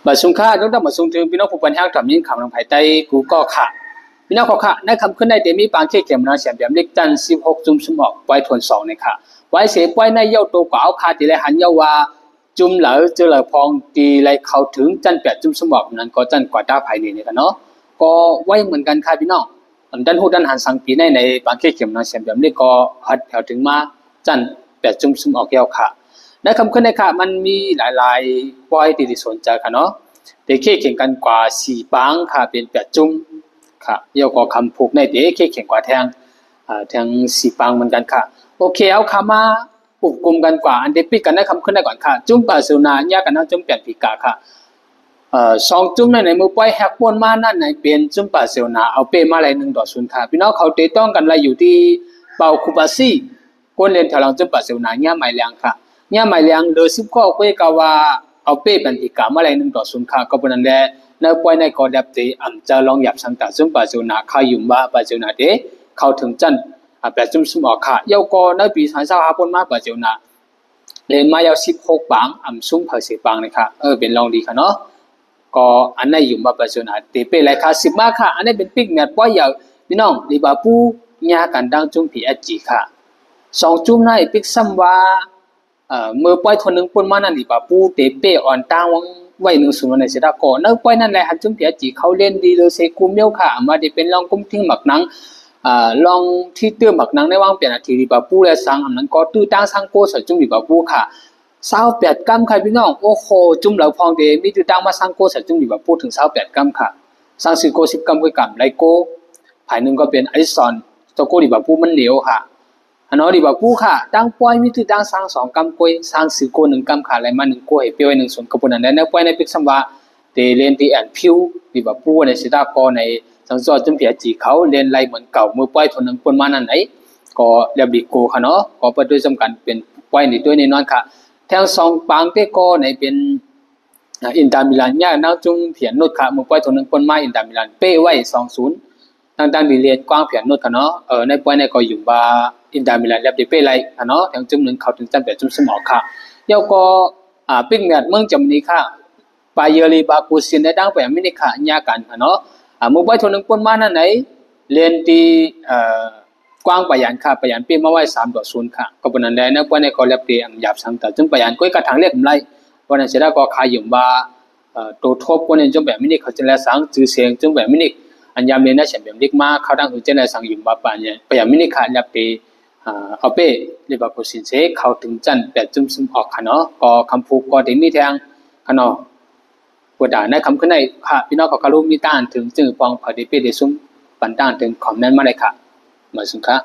บัดสุงค่าต้องมาส่งถึงพี่น้องผู้ปัญหาทำยิ่งคำลงภายใต้กูก็ค่ะพี่น้องเขาค่ะในคำขึ้นในเตมีปางเขี้ยมนาเสียมแบบเล็กจัน16จุ่มสมอกไว้ทวน2เนี่ยค่ะไว้เสียไว้ในเย้าตัวก่าวคาตีไรหันเย้าว่าจุ่มเหลือเจอเหลือพองตีไรเขาถึงจัน8จุ่มสมอกนั้นก็จันกว่าด้าภายในเนี่ยกันเนาะก็ไว้เหมือนกันค่ะพี่น้องดันหูดันหันสังปีในปางเขี้ยมนาเสียมแบบนี้ก็หัดแถวถึงมาจัน8จุ่มสมอกเย้าค่ะในคำขึ้นในค่ะมันมีหลายๆปอยที่สนใจค่ะเนาะเด็กเข่งกันกว่า4ปังค่ะเป็น8จุ่มค่ะเยาก็คำผูกในเด็กเข่งกว่าแทง4ปังเหมือนกันค่ะโอเคเอาคำมาปุกกลุ่มกันกว่าอันเดปิกันได้คำขึ้นได้ก่อนค่ะจุ่มบาร์เซโลนาเนี่ยกันนะจุ่มเปลี่ยนปีกาค่ะ2จุ่มในมือป้อยแฮกปนมานั่นในเป็นจุ่มบาร์เซโลนาเอาเป้มาอะไร1-0ค่ะพี่น้องเขาเตะต้องกันอะไรอยู่ที่เปาคูบาซี่คนเล่นแถวหลังจุ่มบาร์เซโลนาเนี่ยหมายแรงค่ะเนี่ยหมายแรงเลย10ก็คุยกันว่าเอาเป้เป็นปีกามาอะไร1-0ค่ะก็เป็นนั่นแหละในป้อยในกอดับตีอันจะลองหยับสังตาจุ่มบาร์เซโลนาเขาอยู่ว่าบาร์เซโลนาเดเขาถึงจัน8จุ่มสมอค่ะเยาก็ในปี2025ปนมาบาร์เซโลนาเล่นมาเยา16ปังซุ่มเผย10ปังเลยค่ะเป็นลองดีค่ะเนาะก็อันนั้นอยู่มาบาร์เซโลนาเตเป้ไรค่ะ10มาค่ะอันนี้เป็นปิกแมตช์ป้อยอย่างพี่น้องลิเวอร์พูลเนี่ยกันดังจุ่ม PSG ค่ะ2จุ่มในปิกซ้ำว่าเมื่อป้อยคนนึงปนมานั่นลิเวอร์พูลเตเป้อ่อนตางไว้1-0ในเซดาก่อนแล้วป้อยนั่นแหละหันจุ่ม PSG เขาเล่นดีเลยเซกุมเมียวค่ะมาได้เป็นรองกุมทิ้งหมักหนังลองที่เตื้อหมักหนังในว่างเปลี่ยนนาทีลิเวอร์พูลและสังอันนั้นก็ตื้อตั้งสังโกสัจุ่มลิเวอร์พูลค่ะ28กัมค่ะพี่น้องโอ้โหจุ่มเหล่าพองเดมีตื้อตั้งมาสังโกสัจุ่มลิเวอร์พูลถึง28กัมค่ะสังสิโก10กัมก็กัมไลโกภายนึงก็เป็นอลิสันตัวโกลิเวอร์พูลมันเหลวค่ะอันนั้นลิเวอร์พูลค่ะตั้งป้อยมีตื้อตั้งสัง2กัมก้อยสังสิโก1กัมค่ะไล่มา1โกให้เปียว1-0กับปุ่นนั้นในป้อยในปิกซัมว่าเดเลนที่แอนพิวลิเวอร์พูลในสิดากอในสังสอดจุ่มเพียจีเขาเล่นไรเหมือนเก่าเมื่อป้อยทนนึงปนมานั่นไหนก็เรียบดีโกค่ะเนาะก็ประด้วยสำคัญเป็นป้อยนี่ด้วยแน่นอนค่ะแถว2ปังเตโกในเป็นอินเตอร์มิลานเนี่ยนักจุ่มเพียนนุดค่ะเมื่อป้อยทนนึงปนมาอินเตอร์มิลานเป้ไว้2-0ตั้งดีเลียนกว้างเพียนนุดค่ะเนาะในป้อยในก็อยู่บาอินเตอร์มิลานเรียบดีเป้ไรค่ะเนาะแถวจุ่มนึงเขาถึงจันแบบจุ่มสมอค่ะเดี๋ยวก็ปิ้งแมตเมืองจำนี้ค่ะปายเยลีบากูซินได้ดังไปไม่ได้ค่ะเนี่ยกันค่ะเนาะมือป้อยทนนึงปนมานั่นไหนเรียนที่กว้างประหยัดค่ะประหยัดเปี้ยมาไว้3-0ค่ะก็เป็นนั่นแหละนะป้อยในก็เรียบเรียงหยาบสังแต่จึงประหยัดก็กระถางเรียกกำไรวันนั้นเสร็จแล้วก็ขายอยู่ว่าตัวทบคนนี้จงแบบมินิเขาจะแล้วสังจือเสียงจงแบบมินิอันยามเรียนได้เฉลี่ยแบบเล็กมากเขาดังหือจะแล้วสังอยู่ว่าป่านเนี่ยประหยัดมินิค่ะเรียบเรียเอาเป้เรียกว่าผู้สินเสกเขาถึงจันแบบจุ่มซึมออกค่ะเนาะก็คำพูดก็ได้มีแทงค่ะเนาะปวดด่าในคำขึ้นในค่ะพี่น้องเขาคารุมีต้านถึงจึงปองพอดีเป้ได้ซุ้มปันต้านถึงคอมเมนต์มาเลยค่ะมาสุขะ